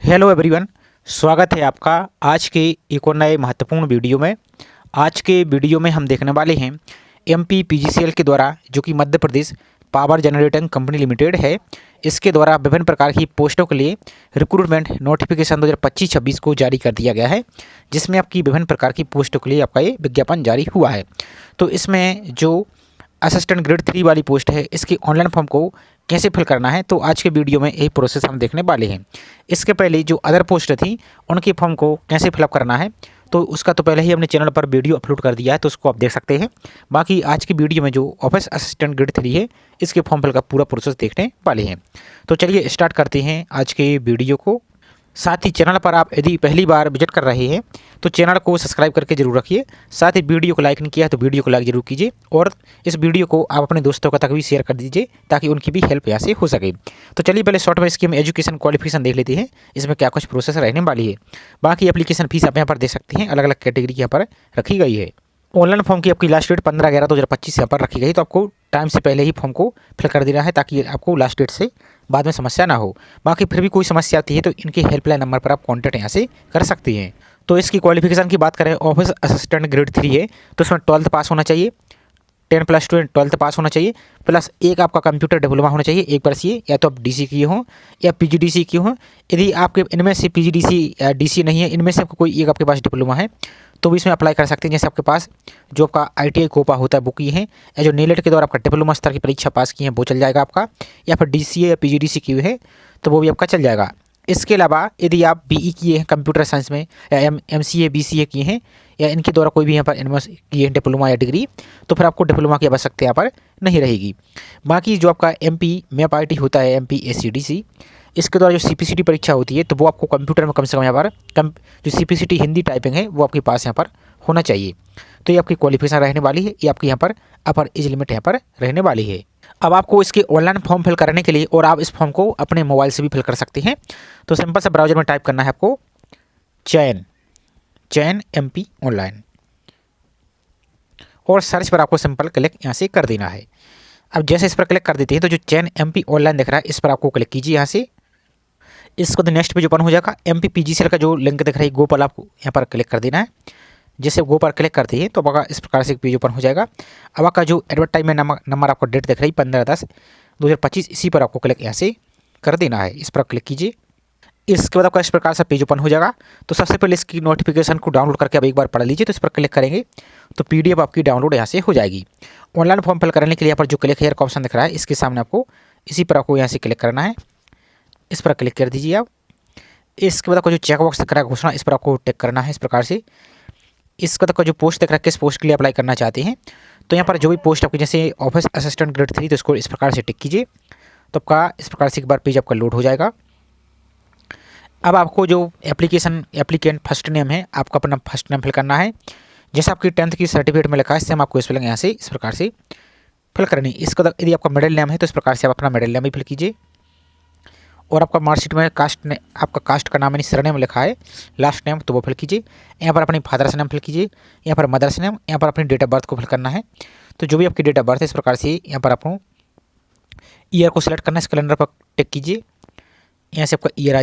Hello everyone, स्वागत है आपका आज के एक और नए महत्वपूर्ण वीडियो में। आज के वीडियो में हम देखने वाले हैं एमपी पीजीसीएल के द्वारा, जो कि Madhya Pradesh power generating company limited है, इसके द्वारा विभिन्न प्रकार की पोस्टों के लिए रिक्रूटमेंट नोटिफिकेशन 2025-26 को जारी कर दिया गया है, जिसमें आपकी विभिन्न प्रकार की पोस्टों के लिए आपका ये विज्ञापन जारी हुआ है। तो इसमें जो असिस्टेंट ग्रेड 3 वाली पोस्ट है, इसकी ऑनलाइन फॉर्म को कैसे फिल करना है, तो आज के वीडियो में यही प्रोसेस हम देखने वाले हैं। इसके पहले जो अदर पोस्ट थी उनकी फॉर्म को कैसे फिलअप करना है, तो उसका तो पहले ही हमने चैनल पर वीडियो अपलोड कर दिया है, तो उसको आप देख सकते हैं। बाकी आज की वीडियो में जो ऑफिस असिस्टेंट ग्रेड 3 है, इसके फॉर्म फिल का पूरा प्रोसेस देखने वाले हैं। तो चलिए स्टार्ट करते हैं आज के वीडियो को। साथ ही चैनल पर आप यदि पहली बार विजिट कर रहे हैं तो चैनल को सब्सक्राइब करके जरूर रखिए। साथ ही वीडियो को लाइक नहीं किया तो वीडियो को लाइक जरूर कीजिए, और इस वीडियो को आप अपने दोस्तों तक भी शेयर कर दीजिए ताकि उनकी भी हेल्प यहाँ से हो सके। तो चलिए पहले शॉर्ट में इसकी हम एजुकेशन क्वालिफिकेशन देख लेते हैं, इसमें क्या कुछ प्रोसेस रहने वाली है। बाकी एप्लीकेशन फीस आप यहाँ पर देख सकते हैं, अलग अलग कैटेगरी यहाँ पर रखी गई है। ऑनलाइन फॉर्म की आपकी लास्ट डेट 15/11/2025 यहाँ पर रखी गई, तो आपको टाइम से पहले ही फॉर्म को फिल कर देना है ताकि आपको लास्ट डेट से बाद में समस्या ना हो। बाकी फिर भी कोई समस्या आती है तो इनके हेल्पलाइन नंबर पर आप कॉन्टैक्ट यहाँ से कर सकती हैं। तो इसकी क्वालिफिकेशन की बात करें, ऑफिस असिस्टेंट ग्रेड 3 है तो इसमें 12th पास होना चाहिए, 10+2 12th पास होना चाहिए, प्लस एक आपका कंप्यूटर डिप्लोमा होना चाहिए 1 वर्षीय, या तो आप डीसी किए हों या पीजीडीसी किए हों। यदि आपके इनमें से पीजीडीसी या डीसी नहीं है, इनमें से कोई एक आपके पास डिप्लोमा है तो भी इसमें अप्लाई कर सकते हैं। जैसे आपके पास जो आपका आईटीआई कोपा होता है वो किए हैं, या जो नीलेट के द्वारा आपका डिप्लोमा स्तर की परीक्षा पास किए हैं वो चल जाएगा आपका, या फिर डीसीए या पीजीडीसी किए है तो वो भी आपका चल जाएगा। इसके अलावा यदि आप बीई किए हैं कंप्यूटर साइंस में, या एमसीए बीसीए किए हैं, या इनके द्वारा कोई भी यहाँ पर एनएमएस किए हैं डिप्लोमा या डिग्री, तो फिर आपको डिप्लोमा की आवश्यकता यहाँ पर नहीं रहेगी। बाकी जो आपका एमपी मैप आईटी होता है, एमपी एसीडीसी, इसके द्वारा जो सीपीसीटी परीक्षा होती है तो वो आपको कंप्यूटर में कम से कम यहाँ पर जो सीपीसीटी हिंदी टाइपिंग है वो आपके पास यहाँ पर होना चाहिए। तो ये आपकी क्वालिफिकेशन रहने वाली है, ये आपकी यहाँ पर अपर एज लिमिट यहाँ पर रहने वाली है। अब आपको इसके ऑनलाइन फॉर्म फिल करने के लिए, और आप इस फॉर्म को अपने मोबाइल से भी फिल कर सकते हैं, तो सिंपल से ब्राउजर में टाइप करना है आपको चयन एमपी ऑनलाइन, और सर्च पर आपको सिंपल क्लिक यहाँ से कर देना है। अब जैसे इस पर क्लिक कर देते हैं तो जो चयन एमपी ऑनलाइन दिख रहा है इस पर आपको क्लिक कीजिए यहाँ से। इसको तो नेक्स्ट पेज ओपन हो जाएगा। एमपी पीजीसीएल का जो लिंक दिख रहा है गो पर आपको यहाँ पर क्लिक कर देना है। जैसे गो पर क्लिक करते हैं तो आपका इस प्रकार से पेज ओपन हो जाएगा। अब आपका जो एडवर्टाइजमेंट नंबर आपका डेट दिख रही है 15/10/2025, इसी पर आपको क्लिक यहाँ से कर देना है। इस पर क्लिक कीजिए। इसके बाद आपका इस प्रकार से पेज ओपन हो जाएगा। तो सबसे पहले इसकी नोटिफिकेशन को डाउनलोड करके आप एक बार पढ़ लीजिए। तो इस पर क्लिक करेंगे तो पीडीएफ आपकी डाउनलोड यहाँ से हो जाएगी। ऑनलाइन फॉर्म फिल करने के लिए यहाँ पर जो क्लिक हेयर का ऑप्शन दिख रहा है इसके सामने आपको इसी पर आपको यहाँ से क्लिक करना है। इस पर क्लिक कर दीजिए आप। इसके बाद आपको जो चेक बॉक्स दिख रहा है घोषणा, इस पर आपको टिक करना है इस प्रकार से। इसके बाद आपका जो पोस्ट दिख रहा है किस पोस्ट के लिए अप्लाई करना चाहते हैं, तो यहाँ पर जो भी पोस्ट आपकी जैसे ऑफिस असिस्टेंट ग्रेड 3 तो इसको इस प्रकार से टिक कीजिए। तो आपका इस प्रकार से एक बार पेज आपका लोड हो जाएगा। अब आपको जो एप्लीकेंट फर्स्ट नेम है, आपको अपना फर्स्ट नेम फिल करना है, जैसे आपकी 10th की सर्टिफिकेट में लिखा है सेम आपको स्पेलिंग यहाँ से इस प्रकार से फिल करनी। इसके बाद यदि आपका मिडिल नेम है तो इस प्रकार से आप अपना मिडिल नेम भी फिल कीजिए। और आपका मार्कशीट में आपका कास्ट का नाम यानी सरनेम लिखा है, लास्ट नेम, तो वो फिल कीजिए। यहाँ पर अपनी फादर्स नेम फिल कीजिए, यहाँ पर मदर्स नेम, यहाँ पर अपनी डेट ऑफ बर्थ को फिल करना है। तो जो भी आपकी डेट ऑफ बर्थ है इस प्रकार से यहाँ पर आपको ईयर को सिलेक्ट करना है। इस कैलेंडर पर टिक कीजिए, यहाँ से आपका ईयर आ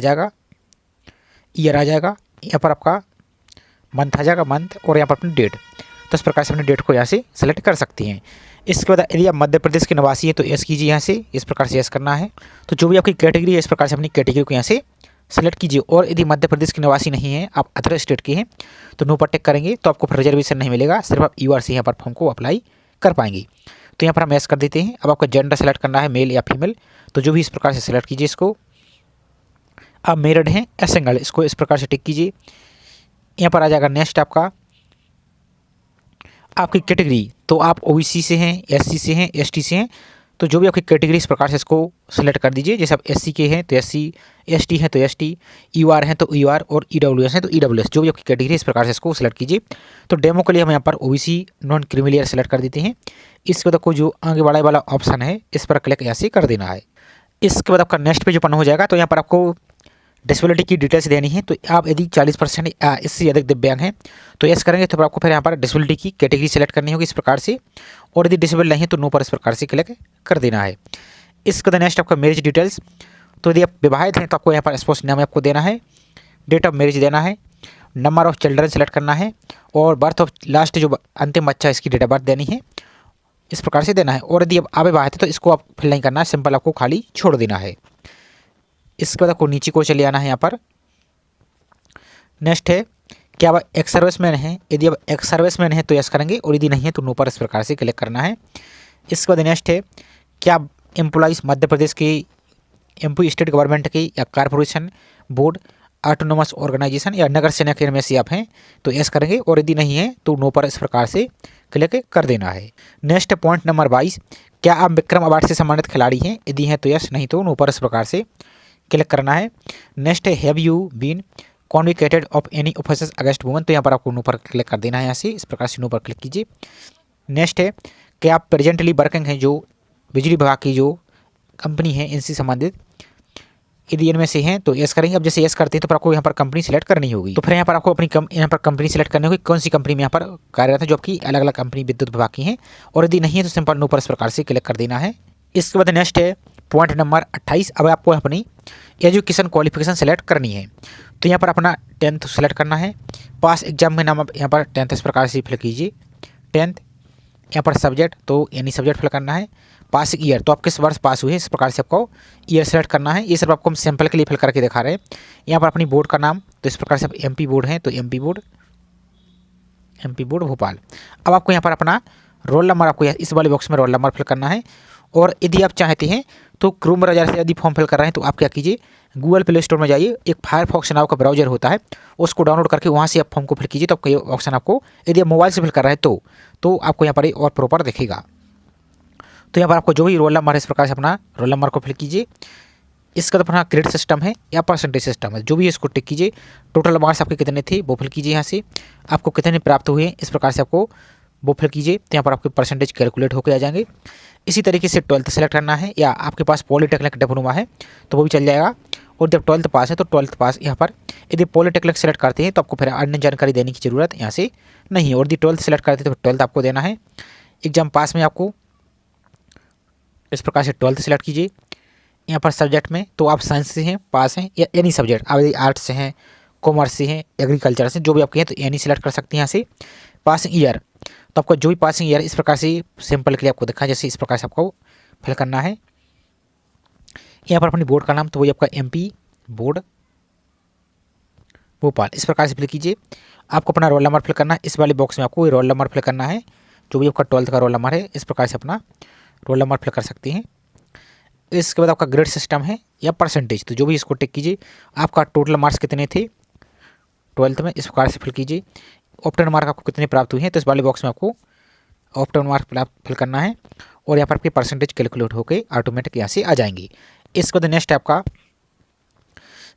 जाएगा, यहाँ पर आपका मंथ आ जाएगा, मंथ, और यहाँ पर अपनी डेट। तो इस प्रकार से अपनी डेट को यहाँ से सेलेक्ट कर सकती हैं। इसके बाद यदि आप मध्य प्रदेश के निवासी है तो एस कीजिए, यहाँ से इस प्रकार से एस करना है। तो जो भी आपकी कैटेगरी है इस प्रकार से अपनी कैटेगरी को यहाँ से सेलेक्ट कीजिए। और यदि मध्य प्रदेश के निवासी नहीं है, आप अदर स्टेट के हैं, तो नो पर टिक करेंगे तो आपको फिर रिजर्वेशन नहीं मिलेगा, सिर्फ आप यूआर से यहाँ पर फॉर्म को अप्लाई कर पाएंगे। तो यहाँ पर हम एस कर देते हैं। अब आपका जेंडर सेलेक्ट करना है, मेल या फीमेल, तो जो भी इस प्रकार से सेलेक्ट कीजिए इसको। आप मैरिड हैं या सिंगल, इसको इस प्रकार से टिक कीजिए। यहाँ पर आ जाएगा नेक्स्ट आपकी कैटेगरी, तो आप ओबीसी से हैं, एससी से हैं, एसटी से हैं, तो जो भी आपकी कैटेगरी इस प्रकार से इसको सेलेक्ट कर दीजिए। जैसे आप एससी के हैं तो एससी, एसटी हैं तो एसटी, यूआर हैं तो यूआर, और ईडब्ल्यूएस हैं तो ईडब्ल्यूएस, जो भी आपकी कैटेगरी इस प्रकार से इसको सेलेक्ट कीजिए। तो डेमो के लिए हम यहाँ पर ओबीसी नॉन क्रीमिलियर सेलेक्ट कर देते हैं। इसके बाद आपको जो आगे बढ़ाए वाला ऑप्शन है इस पर क्लिक यहाँ से कर देना है। इसके बाद आपका नेक्स्ट पेज ओपन हो जाएगा। तो यहाँ पर आपको डिसेबिलिटी की डिटेल्स देनी है। तो आप यदि 40% इससे अधिक दिव्यांग हैं तो यस करेंगे, तो आपको फिर यहाँ पर डिसेबिलिटी की कैटेगरी सेलेक्ट करनी होगी इस प्रकार से, और यदि डिसेबल नहीं है तो नो पर इस प्रकार से क्लिक कर देना है। इसके बाद नेक्स्ट आपका मैरिज डिटेल्स, तो यदि आप विवाहित हैं तो आपको यहाँ पर स्पोर्ट्स नाम आपको देना है, डेट ऑफ मैरिज देना है, नंबर ऑफ चिल्ड्रन सेलेक्ट करना है और बर्थ ऑफ लास्ट जो अंतिम बच्चा है इसकी डेट ऑफ बर्थ देनी है, इस प्रकार से देना है। और यदि आप अविवाहित है तो इसको आप फिल नहीं करना है, सिंपल आपको खाली छोड़ देना है। इसके बाद आपको नीचे को चले आना है। यहाँ पर नेक्स्ट है क्या आप एक्स सर्विसमैन हैं, यदि आप एक्स सर्विसमैन हैं तो यस करेंगे और यदि नहीं है तो नो पर इस प्रकार से क्लिक करना है। इसके बाद नेक्स्ट है क्या आप एम्प्लॉइज़ मध्य प्रदेश की एमपी स्टेट गवर्नमेंट की या कॉर्पोरेशन बोर्ड ऑटोनोमस ऑर्गेनाइजेशन या नगर सेना के में से आप हैं तो यस करेंगे और यदि नहीं है तो नो पर इस प्रकार से क्लिक कर देना है। नेक्स्ट पॉइंट नंबर 22 क्या आप विक्रम अवार्ड से सम्मानित खिलाड़ी हैं, यदि हैं तो यस, नहीं तो नो पर इस प्रकार से क्लिक करना है। नेक्स्ट है have you been convicted of any offences against women, तो यहाँ पर आपको नो पर क्लिक कर देना है। यहाँ से इस प्रकार से नो पर क्लिक कीजिए। नेक्स्ट है कि आप प्रेजेंटली वर्किंग हैं जो बिजली विभाग की जो कंपनी है इनसे संबंधित, यदि इनमें से हैं तो यस करेंगे। अब जैसे यस करते हैं तो फिर आपको यहाँ पर कंपनी सेलेक्ट करनी होगी। तो फिर यहाँ पर आपको अपनी यहाँ पर कंपनी सेलेक्ट करनी होगी, कौन सी कंपनी में यहाँ पर कार्यरत है, जो आपकी अलग अलग कंपनी विद्युत विभाग की हैं। और यदि नहीं है तो सिंपल नो पर इस प्रकार से क्लिक कर देना है। इसके बाद नेक्स्ट है पॉइंट नंबर 28। अब आपको अपनी एजुकेशन क्वालिफिकेशन सेलेक्ट करनी है। तो यहाँ पर अपना 10th सेलेक्ट करना है। पास एग्जाम में नाम आप यहाँ पर 10th इस प्रकार से फिल कीजिए। 10th यहाँ पर सब्जेक्ट तो एनी सब्जेक्ट फिल करना है। पासिंग ईयर तो आप किस वर्ष पास हुए इस प्रकार से आपको ईयर सेलेक्ट करना है। ये सिर्फ आपको हम सैंपल के लिए फिल करके दिखा रहे हैं। यहाँ पर अपनी बोर्ड का नाम तो इस प्रकार से आप एमपी बोर्ड हैं तो एमपी बोर्ड भोपाल। अब आपको यहाँ पर अपना रोल नंबर आपको इस वाले बॉक्स में रोल नंबर फिल करना है। और यदि आप चाहते हैं तो क्रोम ब्राउज़र से यदि फॉर्म फिल कर रहे हैं तो आप क्या कीजिए, गूगल प्ले स्टोर में जाइए, एक फायरफॉक्स नाम का ब्राउज़र होता है, उसको डाउनलोड करके वहाँ से आप फॉर्म को फिल कीजिए। तो आपको ये ऑप्शन आपको यदि आप मोबाइल से फिल कर रहे हैं तो आपको यहाँ पर और प्रॉपर दिखेगा। तो यहाँ पर आपको जो भी रोल नंबर है इस प्रकार से अपना रोल नंबर को फिल कीजिए। इसका तो अपना क्रेडिट सिस्टम है या परसेंटेज सिस्टम है, जो भी है इसको टिक कीजिए। टोटल मार्क्स आपके कितने थे वो फिल कीजिए। यहाँ से आपको कितने प्राप्त हुए इस प्रकार से आपको वो फिल कीजिए। तो यहाँ पर आपके परसेंटेज कैलकुलेट होकर आ जाएंगे। इसी तरीके से 12th सेलेक्ट करना है, या आपके पास पॉलीटेक्निक डिप्लोमा है तो वो भी चल जाएगा। और जब 12th पास है तो 12th पास यहाँ पर यदि पॉलीटेक्निक सेलेक्ट करते हैं तो आपको फिर अन्य जानकारी देने की ज़रूरत यहाँ से नहीं है। और यदि 12th सेलेक्ट करते हैं तो 12th आपको देना है। एग्जाम पास में आपको इस प्रकार से 12th सेलेक्ट कीजिए। यहाँ पर सब्जेक्ट में तो आप साइंस से हैं पास हैं या एनी सब्जेक्ट, आप यदि आर्ट्स से हैं, कॉमर्स से हैं, एग्रीकल्चर से, जो भी आपके हैं तो एनी सेलेक्ट कर सकते हैं। यहाँ से पासिंग ईयर तो आपका जो भी पासिंग ईयर इस प्रकार से सिंपल के लिए आपको दिखा, जैसे इस प्रकार से आपको फिल करना है। यहाँ पर अपनी बोर्ड का नाम तो वही आपका एमपी बोर्ड भोपाल, इस प्रकार से फिल कीजिए। आपको अपना रोल नंबर फिल करना है। इस वाले बॉक्स में आपको रोल नंबर फिल करना है, जो भी आपका 12th का रोल नंबर है इस प्रकार से अपना रोल नंबर फिल कर सकते हैं। इसके बाद आपका ग्रेड सिस्टम है या परसेंटेज, तो जो भी इसको टिक कीजिए। आपका टोटल मार्क्स कितने थे 12th में इस प्रकार से फिल कीजिए। ऑप्टेन मार्क आपको कितने प्राप्त हुए हैं तो इस वाले बॉक्स में आपको ऑप्टेन मार्क फिल करना है। और यहाँ पर आपके परसेंटेज कैलकुलेट होकर ऑटोमेटिक यहाँ से आ जाएंगी। इसके बाद नेक्स्ट है आपका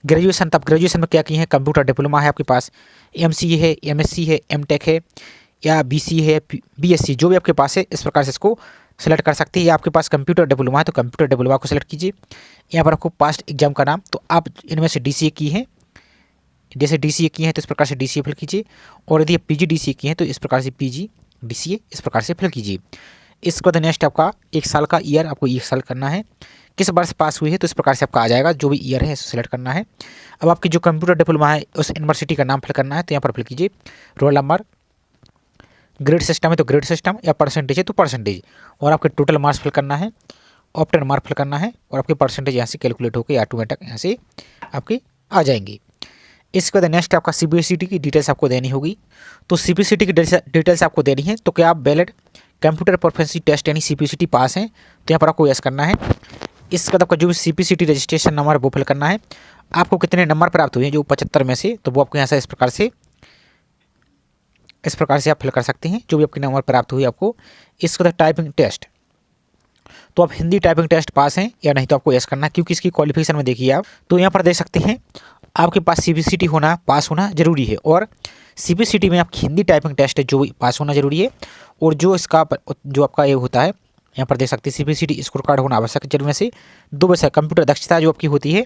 ग्रेजुएशन। तब ग्रेजुएशन में क्या किए हैं, कंप्यूटर डिप्लोमा है आपके पास, एमसीए है, एमएससी है, एमटेक है या बीसी है, बीएससी, जो भी आपके पास है इस प्रकार से इसको सेलेक्ट कर सकते हैं। या आपके पास कंप्यूटर डिप्लोमा है तो कंप्यूटर डिप्लोमा को सेलेक्ट कीजिए। यहाँ पर आपको पास्ट एग्जाम का नाम तो आप इनमें से डीसीए की हैं, जैसे डीसीए की हैं तो इस प्रकार से डीसीए फिल कीजिए। और यदि आप पीजीडीसीए की हैं तो इस प्रकार से पीजीडीसीए इस प्रकार से फिल कीजिए। इसके बाद नेक्स्ट आपका 1 साल का ईयर आपको 1 साल करना है। किस वर्ष पास हुई है तो इस प्रकार से आपका आ जाएगा, जो भी ईयर है इसको सेलेक्ट करना है। अब आपकी जो कंप्यूटर डिप्लोमा है उस यूनिवर्सिटी का नाम फिल करना है, तो यहाँ पर फिल कीजिए। रोल नंबर, ग्रेड सिस्टम है तो ग्रेड सिस्टम या परसेंटेज है तो परसेंटेज, और आपके टोटल मार्क्स फिल करना है, ऑप्टेन मार्क फिल करना है। और आपके परसेंटेज यहाँ से कैलकुलेट होकर ऑटोमेटिक यहाँ से आपके आ जाएंगे। इसके बाद नेक्स्ट आपका सीबीएसईटी की डिटेल्स आपको देनी होगी। तो सीबीएसईटी की डिटेल्स आपको देनी है तो क्या आप वैलिड कंप्यूटर प्रोफिशिएंसी टेस्ट यानी सीपीसीटी पास हैं तो यहाँ पर आपको यस करना है। इसके बाद आपका जो भी सीपीसीटी रजिस्ट्रेशन नंबर वो फिल करना है। आपको कितने नंबर प्राप्त हुए हैं जो 75 में से, तो वो आपको यहाँ से इस प्रकार से आप फिल कर सकते हैं, जो भी आपके नंबर प्राप्त हुए आपको। इसके बाद टाइपिंग टेस्ट, तो आप हिंदी टाइपिंग टेस्ट पास हैं या नहीं तो आपको यस करना है, क्योंकि इसकी क्वालिफिकेशन में देखिए आप तो यहाँ पर देख सकते हैं आपके पास सीबीसीटी होना पास होना जरूरी है। और सीबीसीटी में आपकी हिंदी टाइपिंग टेस्ट है जो पास होना जरूरी है। और जो इसका जो आपका ये होता है यहाँ पर देख सकते हैं CBCT स्कोर कार्ड होना आवश्यक है। जिनमें से 2 विषय कंप्यूटर दक्षता जो आपकी होती है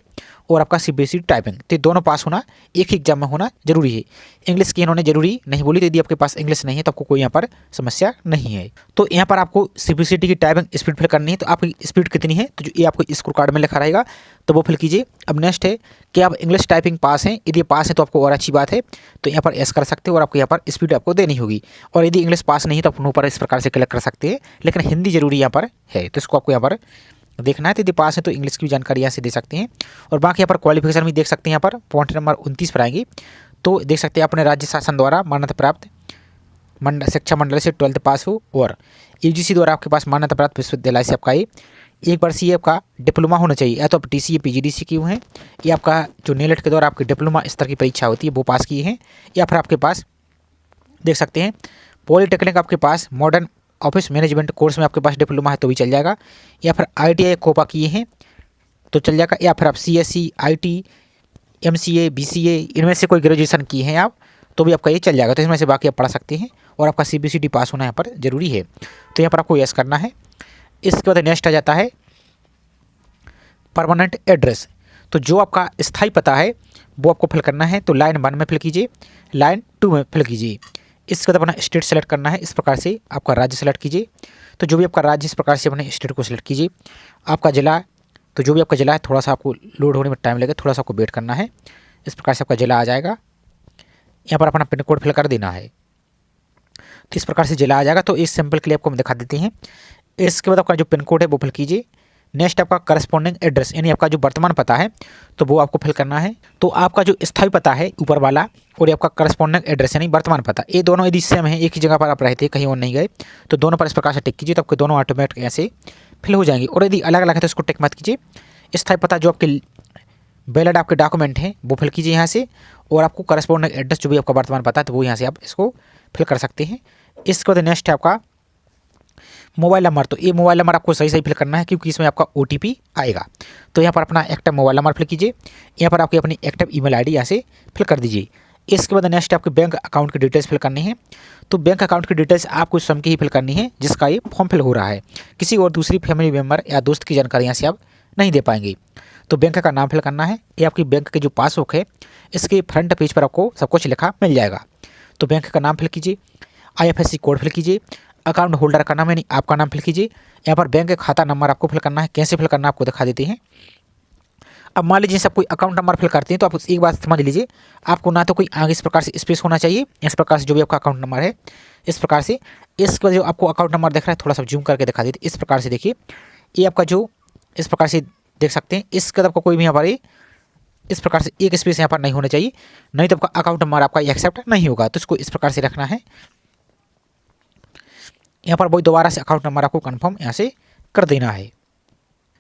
और आपका CBCT टाइपिंग, तो दोनों पास होना एक ही एग्जाम में होना जरूरी है। इंग्लिश की इन्होंने जरूरी नहीं बोली, तो यदि आपके पास इंग्लिश नहीं है तो आपको कोई यहाँ पर समस्या नहीं है। तो यहाँ पर आपको CBCT की टाइपिंग स्पीड फिल करनी है। तो आपकी स्पीड कितनी है, तो जो ये आपको स्कोर कार्ड में लिखा रहेगा तो वो फिल कीजिए। अब नेक्स्ट है कि आप इंग्लिश टाइपिंग पास हैं। यदि पास है तो आपको और अच्छी बात है, तो यहाँ पर एस कर सकते हो और आपको यहाँ पर स्पीड आपको देनी होगी। और यदि इंग्लिश पास नहीं है तो आप नो पर इस प्रकार से क्लिक कर सकते हैं, लेकिन हिंदी जरूरी यहाँ पर है, तो इसको आपको यहाँ पर देखना है। तो यदि पास है तो इंग्लिश की भी जानकारी यहाँ से दे सकते हैं। और बाकी यहाँ पर क्वालिफिकेशन भी देख सकते हैं। यहाँ पर पॉइंट नंबर 29 पर आएंगे तो देख सकते हैं अपने राज्य शासन द्वारा मान्यता प्राप्त शिक्षा मंडल से 12th पास हो और UGC द्वारा आपके पास मान्यता प्राप्त विश्वविद्यालय से आपका ये 1 वर्षीय आपका डिप्लोमा होना चाहिए। या तो आप DCA PGDC की हुए हैं, या आपका जो NELET के द्वारा आपकी डिप्लोमा स्तर की परीक्षा होती है वो पास किए हैं, या फिर आपके पास देख सकते हैं पॉलीटेक्निक आपके पास मॉडर्न ऑफिस मैनेजमेंट कोर्स में आपके पास डिप्लोमा है तो भी चल जाएगा, या फिर ITI कोपा किए हैं तो चल जाएगा, या फिर आप CSE IT MCA BCA इनमें से कोई ग्रेजुएशन किए हैं आप तो भी आपका ये चल जाएगा। तो इसमें से बाकी आप पढ़ सकते हैं और आपका CBCT पास होना यहाँ पर जरूरी है। तो यहाँ पर आपको यस करना है। इसके बाद नेक्स्ट आ जाता है परमानेंट एड्रेस। तो जो आपका स्थायी पता है वो आपको फिल करना है। तो लाइन 1 में फिल कीजिए, लाइन 2 में फिल कीजिए। इसके बाद अपना स्टेट सेलेक्ट करना है। इस प्रकार से आपका राज्य सेलेक्ट कीजिए। तो जो भी आपका राज्य इस प्रकार से अपने स्टेट को सिलेक्ट कीजिए। आपका जिला, तो जो भी आपका जिला है थोड़ा सा आपको लोड होने में टाइम लगेगा, थोड़ा सा आपको वेट करना है। इस प्रकार से आपका जिला आ जाएगा। यहाँ पर अपना पिन कोड फिल कर देना है। तो इस प्रकार से जिला आ जाएगा। तो इस सैंपल के लिए आपको हम दिखा देते हैं। इसके बाद आपका जो पिन कोड है वो फिल कीजिए। नेक्स्ट आपका करस्पॉन्डिंग एड्रेस यानी आपका जो वर्तमान पता है तो वो आपको फिल करना है। तो आपका जो स्थायी पता है ऊपर वाला और ये आपका करस्पॉन्डिंग एड्रेस यानी वर्तमान पता, ये दोनों यदि सेम है, एक ही जगह पर आप रहते हैं, कहीं और नहीं गए, तो दोनों पर इस प्रकार से टिक कीजिए। तो आपके दोनों ऑटोमेटिक ऐसे फिल हो जाएंगे। और यदि अलग अलग है तो इसको टिक मत कीजिए। स्थायी पता जो आपके वैलिड आपके डॉक्यूमेंट हैं वो फिल कीजिए यहाँ से, और आपको करस्पॉन्डिंग एड्रेस जो भी आपका वर्तमान पता है तो वो यहाँ से आप इसको फिल कर सकते हैं। इसके बाद नेक्स्ट है आपका मोबाइल नंबर। तो ये मोबाइल नंबर आपको सही सही फिल करना है क्योंकि इसमें आपका OTP आएगा। तो यहाँ पर अपना एक्टिव मोबाइल नंबर फिल कीजिए। यहाँ पर आपकी अपनी एक्टिव ईमेल ID यहाँ से फिल कर दीजिए। इसके बाद नेक्स्ट आपके बैंक अकाउंट की डिटेल्स फिल करनी है। तो बैंक अकाउंट की डिटेल्स आपको स्वयं की ही फिल करनी है जिसका ये फॉर्म फिल हो रहा है। किसी और दूसरी फैमिली मेम्बर या दोस्त की जानकारी यहाँ से आप नहीं दे पाएंगे। तो बैंक का नाम फिल करना है। ये आपकी बैंक के जो पासबुक है इसके फ्रंट पेज पर आपको सब कुछ लिखा मिल जाएगा। तो बैंक का नाम फिल कीजिए, IFSC कोड फिल कीजिए, अकाउंट होल्डर का नाम यानी आपका नाम फिल कीजिए। यहाँ पर बैंक खाता नंबर आपको फिल करना है। कैसे फिल करना आपको दिखा देते हैं। अब मान लीजिए सब कोई अकाउंट नंबर फिल करते हैं तो आप एक बात समझ लीजिए, आपको ना तो कोई आगे इस प्रकार से स्पेस होना चाहिए, इस प्रकार से जो भी आपका अकाउंट नंबर है इस प्रकार से। इसके बाद जो आपको अकाउंट नंबर दिख रहा है थोड़ा सा जूम करके दिखा देते, इस प्रकार से देखिए, ये आपका जो इस प्रकार से देख सकते हैं। इसके बाद आपको कोई भी यहाँ पर इस प्रकार से एक स्पेस यहाँ पर नहीं होना चाहिए, नहीं तो आपका अकाउंट नंबर आपका एक्सेप्ट नहीं होगा। तो इसको इस प्रकार से रखना है। यहाँ पर वही दोबारा से अकाउंट नंबर आपको कंफर्म यहाँ से कर देना है।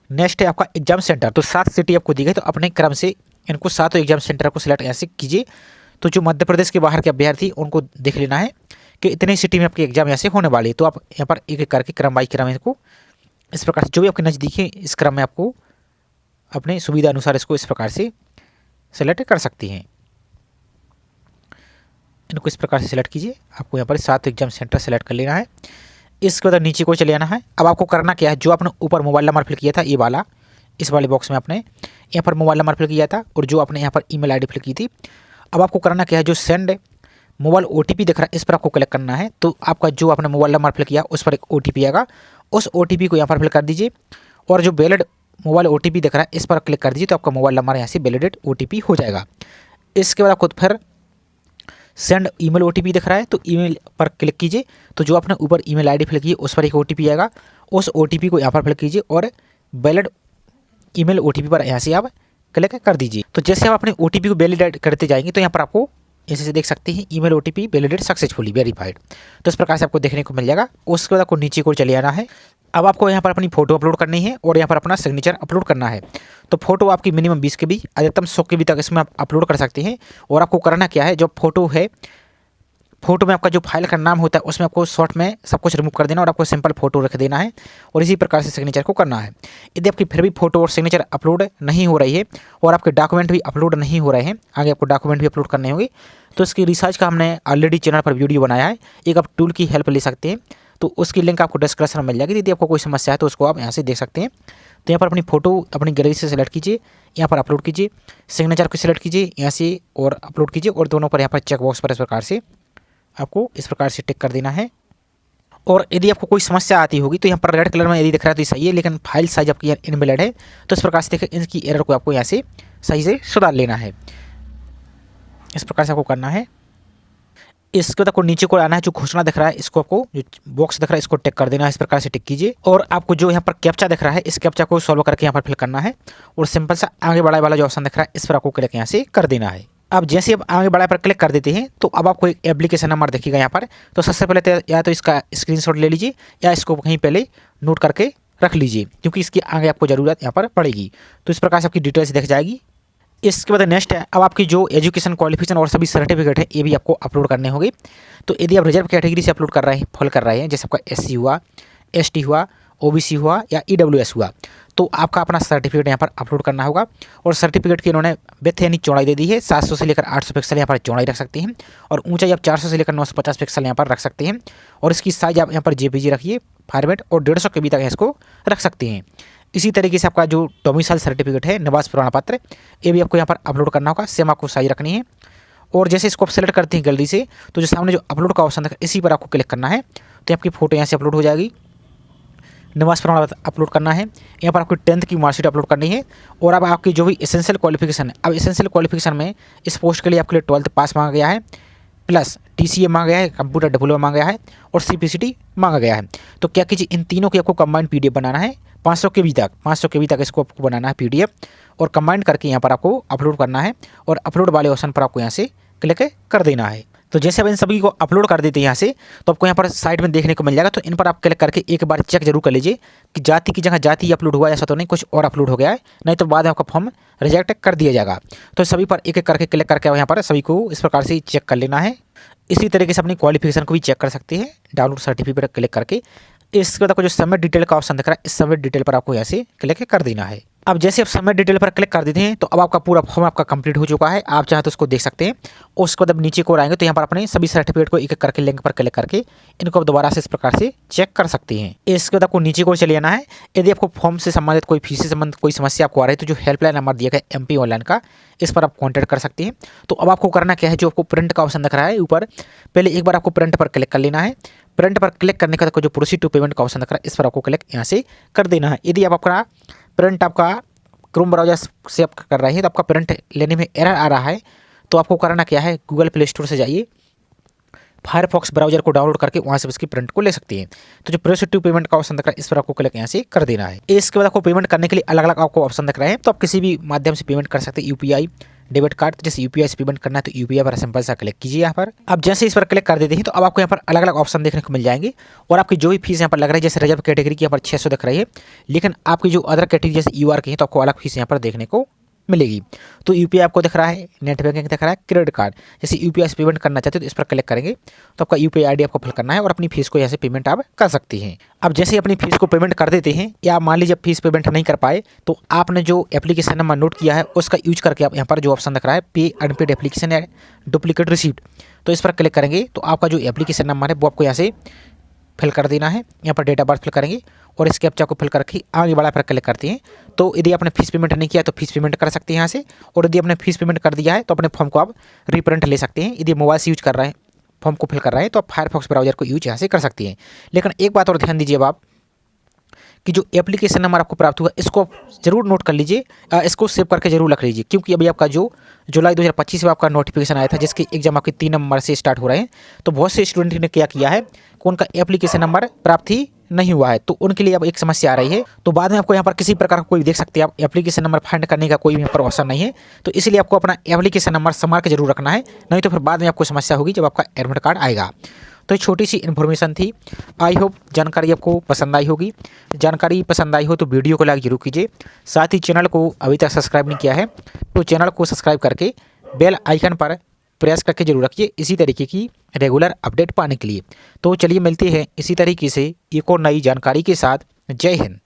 नेक्स्ट है आपका एग्जाम सेंटर। तो 7 सिटी आपको दी गई, तो अपने क्रम से इनको 7 एग्जाम सेंटर को सिलेक्ट ऐसे कीजिए। तो जो मध्य प्रदेश के बाहर के अभ्यर्थी उनको देख लेना है कि इतने सिटी में आपके एग्जाम ऐसे होने वाले। तो आप यहाँ पर एक एक करके क्रम बाई क्रम इनको इस प्रकार से जो भी आपके नज़दीक है इस क्रम में आपको अपने सुविधा अनुसार इसको इस प्रकार से सेलेक्ट कर सकती हैं। इनको इस प्रकार से सेलेक्ट कीजिए। आपको यहाँ पर 7 एग्जाम सेंटर सेलेक्ट कर लेना है। इसके बाद नीचे को चले आना है। अब आपको करना क्या है, जो आपने ऊपर मोबाइल नंबर फिल किया था ये वाला, इस वाले बॉक्स में आपने यहाँ पर मोबाइल नंबर फिल किया था और जो आपने यहाँ पर ईमेल ID फिल की थी, अब आपको करना क्या है, जो सेंड मोबाइल OTP दिख रहा है इस पर आपको क्लिक करना है। तो आपका जो आपने मोबाइल नंबर फिल किया उस पर एक OTP आएगा, उस OTP को यहाँ पर फिल कर दीजिए। और जो वैलिड मोबाइल OTP दिख रहा है इस पर क्लिक कर दीजिए, तो आपका मोबाइल नंबर यहाँ से वैलिडेट OTP हो जाएगा। इसके बाद आपको फिर सेंड ईमेल OTP दिख रहा है तो ईमेल पर क्लिक कीजिए। तो जो आपने ऊपर ईमेल ID फिल की उस पर एक OTP आएगा, उस OTP को यहाँ पर फिल कीजिए और वैलिड ईमेल OTP पर यहाँ से आप क्लिक कर दीजिए। तो जैसे आप अपने OTP को वैलिडेट करते जाएंगे तो यहाँ पर आपको ऐसे से देख सकते हैं email OTP validate successfully verified. तो इस प्रकार से आपको देखने को मिल जाएगा। उसके बाद आपको नीचे को चले आना है। अब आपको यहाँ पर अपनी फ़ोटो अपलोड करनी है और यहाँ पर अपना सिग्नेचर अपलोड करना है। तो फोटो आपकी मिनिमम 20 KB अधिकतम 100 KB तक इसमें आप अपलोड कर सकते हैं। और आपको करना क्या है, जो फोटो है फोटो में आपका जो फाइल का नाम होता है उसमें आपको शॉर्ट में सब कुछ रिमूव कर देना और आपको सिंपल फोटो रख देना है और इसी प्रकार से सिग्नेचर को करना है। यदि आपकी फिर भी फोटो और सिग्नेचर अपलोड नहीं हो रही है और आपके डॉक्यूमेंट भी अपलोड नहीं हो रहे हैं, आगे आपको डॉक्यूमेंट भी अपलोड करने होंगे, तो इसकी रिसर्च का हमने ऑलरेडी चैनल पर वीडियो बनाया है। एक आप टूल की हेल्प ले सकते हैं। तो उसकी लिंक आपको डिस्क्रिप्शन में मिल जाएगी। यदि आपको कोई समस्या है तो उसको आप यहाँ से देख सकते हैं। तो यहाँ पर अपनी फ़ोटो अपनी गैलरी से सेलेक्ट कीजिए, यहाँ पर अपलोड कीजिए, सिग्नेचर को सिलेक्ट कीजिए यहाँ से और अपलोड कीजिए, और दोनों पर यहाँ पर चेक बॉक्स पर इस प्रकार से आपको इस प्रकार से टिक कर देना है। और यदि आपको कोई समस्या आती होगी तो यहाँ पर रेड कलर में यदि दिख रहा है तो सही है, लेकिन फाइल साइज आपकी इनवैलिड है, तो इस प्रकार से देखिए इनकी एरर को आपको यहाँ से सही से सुधार लेना है। इस प्रकार से आपको करना है। इसके बाद आपको नीचे को आना है, जो घोषणा दिख रहा है इसको आपको जो बॉक्स दिख रहा है इसको टिक कर देना है। इस प्रकार से टिक कीजिए और आपको जो यहाँ पर कैप्चा दिख रहा है इस कैप्चा को सॉल्व करके यहाँ पर फिल करना है और सिंपल सा आगे बढ़ाए वाला जो ऑप्शन दिख रहा है इस पर आपको क्लिक यहाँ से कर देना है। अब जैसे अब आगे बढ़ाए पर क्लिक कर देते हैं तो अब आपको एक एप्लीकेशन नंबर दिखेगा यहाँ पर। तो सबसे पहले तो या तो इसका स्क्रीनशॉट ले लीजिए या इसको कहीं पहले नोट करके रख लीजिए, क्योंकि इसकी आगे आपको ज़रूरत यहाँ पर पड़ेगी। तो इस प्रकार से आपकी डिटेल्स दिख जाएगी। इसके बाद नेक्स्ट है, अब आपकी जो एजुकेशन क्वालिफिकेशन और सभी सर्टिफिकेट है ये भी आपको अपलोड करने होंगे। तो यदि आप रिजर्व कैटेगरी से अपलोड कर रहे हैं, फॉल कर रहे हैं, जैसे आपका SC हुआ, ST हुआ, OBC हुआ या EWS हुआ, तो आपका अपना सर्टिफिकेट यहाँ पर अपलोड करना होगा। और सर्टिफिकेट की इन्होंने विड्थ यानी चौड़ाई दे दी है, 700 से लेकर 800 पिक्सल यहाँ पर चौड़ाई रख सकते हैं और ऊंचाई आप 400 से लेकर 950 पिक्सल यहाँ पर रख सकते हैं। और इसकी साइज आप यहाँ पर JPG रखिए फॉर्मेट, और 150 KB तक इसको रख सकते हैं। इसी तरीके से आपका जो डोमिसाइल सर्टिफिकेट है, निवास प्रमाण पत्र, ये भी आपको यहाँ पर अपलोड करना होगा। सेम आपको साइज रखनी है। और जैसे इसको आप सेलेक्ट करते हैं गैलरी से, तो जो सामने जो अपलोड का ऑप्शन है इसी पर आपको क्लिक करना है, तो आपकी फ़ोटो यहाँ से अपलोड हो जाएगी। निवास प्रमाण पत्र अपलोड करना है, यहाँ पर आपकी 10th की मार्कशीट अपलोड करनी है। और अब आपकी जो भी एसेंशियल क्वालिफिकेशन है, अब एसेंशियल क्वालिफिकेशन में इस पोस्ट के लिए आपके लिए 12th पास मांगा गया है, प्लस TCA मांगा गया है, कंप्यूटर डिप्लोमा मांगा गया है और CPCT मांगा गया है। तो क्या कीजिए, इन तीनों की आपको कंबाइंड PDF बनाना है 500 KB तक इसको आपको बनाना है PDF, और कंबाइंड करके यहाँ पर आपको अपलोड करना है और अपलोड वाले ऑप्शन पर आपको यहाँ से क्लिक कर देना है। तो जैसे अब इन सभी को अपलोड कर देते हैं यहाँ से, तो आपको यहाँ पर साइड में देखने को मिल जाएगा। तो इन पर आप क्लिक करके एक बार चेक जरूर कर लीजिए कि जाति की जगह जाति अपलोड हुआ, ऐसा तो नहीं कुछ और अपलोड हो गया है, नहीं तो बाद में आपका फॉर्म रिजेक्ट कर दिया जाएगा। तो सभी पर एक एक करके क्लिक करके यहाँ पर सभी को इस प्रकार से चेक कर लेना है। इसी तरीके से अपनी क्वालिफिकेशन को भी चेक कर सकते हैं डाउनलोड सर्टिफिकेट पर क्लिक करके। इसके बाद आपको जो सबमिट डिटेल का ऑप्शन दिख रहा है इस सबमिट डिटेल पर आपको यहाँ से क्लिक कर देना है। अब जैसे आप सबमिट डिटेल पर क्लिक कर देते हैं तो अब आपका पूरा फॉर्म आपका कंप्लीट हो चुका है। आप चाहे तो उसको देख सकते हैं। और उसके बाद अब नीचे को आएंगे तो यहाँ पर अपने सभी सर्टिफिकेट को एक एक करके लिंक पर क्लिक करके इनको आप दोबारा से इस प्रकार से चेक कर सकते हैं। इसके बाद आपको नीचे को चले आना है। यदि आपको फॉर्म से संबंधित कोई फीस से संबंधित कोई समस्या आपको आ रही है तो जो हेल्पलाइन नंबर दिया गया MP ऑनलाइन का, इस पर आप कॉन्टैक्ट कर सकते हैं। तो अब आपको करना क्या है, जो आपको प्रिंट का ऑप्शन दिख रहा है ऊपर, पहले एक बार आपको प्रिंट पर क्लिक कर लेना है। प्रिंट पर क्लिक करने के बाद जो प्रोसीड टू पेमेंट का ऑप्शन दिख रहा है इस पर आपको क्लिक यहाँ से कर देना है। यदि आप अपना प्रिंट आपका क्रोम ब्राउज़र से आप कर रहे हैं तो आपका प्रिंट लेने में एरर आ रहा है, तो आपको करना क्या है, गूगल प्ले स्टोर से जाइए, फायरफॉक्स ब्राउज़र को डाउनलोड करके वहाँ से उसकी प्रिंट को ले सकते हैं। तो जो प्रोसीड टू पेमेंट का ऑप्शन दिख रहा है इस पर आपको क्लिक यहाँ से कर देना है। इसके बाद आपको पेमेंट करने के लिए अलग अलग आपको ऑप्शन दिख रहे हैं, तो आप किसी भी माध्यम से पेमेंट कर सकते हैं। UPI, डेबिट कार्ड, जैसे UPI से पेमेंट करना है तो UPI पर सिंपल सा क्लिक कीजिए यहाँ पर। अब जैसे इस पर क्लिक कर देते हैं तो अब आपको यहाँ पर अलग अलग ऑप्शन देखने को मिल जाएंगे और आपकी जो भी फीस यहाँ पर लग रही है, जैसे रिजर्व कैटेगरी की यहाँ पर 600 दिख रही है, लेकिन आपकी जो अदर कैटेगरी जैसे UR की है तो आपको अलग फीस यहाँ पर देखने को मिलेगी। तो UPI आपको दिख रहा है, नेट बैंकिंग दिख रहा है, क्रेडिट कार्ड, जैसे UPI से पेमेंट करना चाहते हो तो इस पर क्लिक करेंगे तो आपका UPI ID आपको फिल करना है और अपनी फीस को यहाँ से पेमेंट आप कर सकते हैं। अब जैसे अपनी फीस को पेमेंट कर देते हैं या मान लीजिए फीस पेमेंट नहीं कर पाए तो आपने जो एप्लीकेशन नंबर नोट किया है उसका यूज करके आप यहाँ पर जो ऑप्शन दिख रहा है पे अनपेड एप्लीकेशन है डुप्लीकेट रिसीप्ट, तो इस पर क्लिक करेंगे तो आपका जो एप्लीकेशन नंबर है वो आपको यहाँ से फिल कर देना है। यहाँ पर डेट ऑफ बर्थ फिल करेंगे और इस कैप्चा को फिल करके आगे बढ़ा पर क्लिक करते हैं। तो यदि आपने फीस पेमेंट नहीं किया तो फीस पेमेंट कर सकते हैं यहाँ से, और यदि आपने फीस पेमेंट कर दिया है तो अपने फॉर्म को आप रीप्रिंट ले सकते हैं। यदि मोबाइल से यूज कर रहे हैं, फॉर्म को फिल कर रहे हैं तो आप फायरफॉक्स ब्राउज़र को यूज यहाँ से कर सकते हैं। लेकिन एक बात और ध्यान दीजिए अब आप कि जो एप्लीकेशन नंबर आपको प्राप्त हुआ इसको जरूर नोट कर लीजिए, इसको सेव करके जरूर रख लीजिए, क्योंकि अभी आपका जो जुलाई 2025 में आपका नोटिफिकेशन आया था जिसके एग्जाम आपके 3 नंबर से स्टार्ट हो रहे हैं, तो बहुत से स्टूडेंट ने क्या किया है कि उनका एप्लीकेशन नंबर प्राप्त ही नहीं हुआ है, तो उनके लिए अब एक समस्या आ रही है। तो बाद में आपको यहाँ पर किसी प्रकार का कोई देख सकते हैं आप एप्लीकेशन नंबर फाइंड करने का कोई यहाँ पर ऑप्शन नहीं है, तो इसलिए आपको अपना एप्लीकेशन नंबर संभाल के जरूर रखना है, नहीं तो फिर बाद में आपको समस्या होगी जब आपका एडमिट कार्ड आएगा। तो छोटी सी इन्फॉर्मेशन थी, आई होप जानकारी आपको पसंद आई होगी। जानकारी पसंद आई हो तो वीडियो को लाइक जरूर कीजिए, साथ ही चैनल को अभी तक सब्सक्राइब नहीं किया है तो चैनल को सब्सक्राइब करके बेल आइकन पर प्रेस करके जरूर रखिए इसी तरीके की रेगुलर अपडेट पाने के लिए। तो चलिए मिलते हैं इसी तरीके से एक और नई जानकारी के साथ। जय हिंद।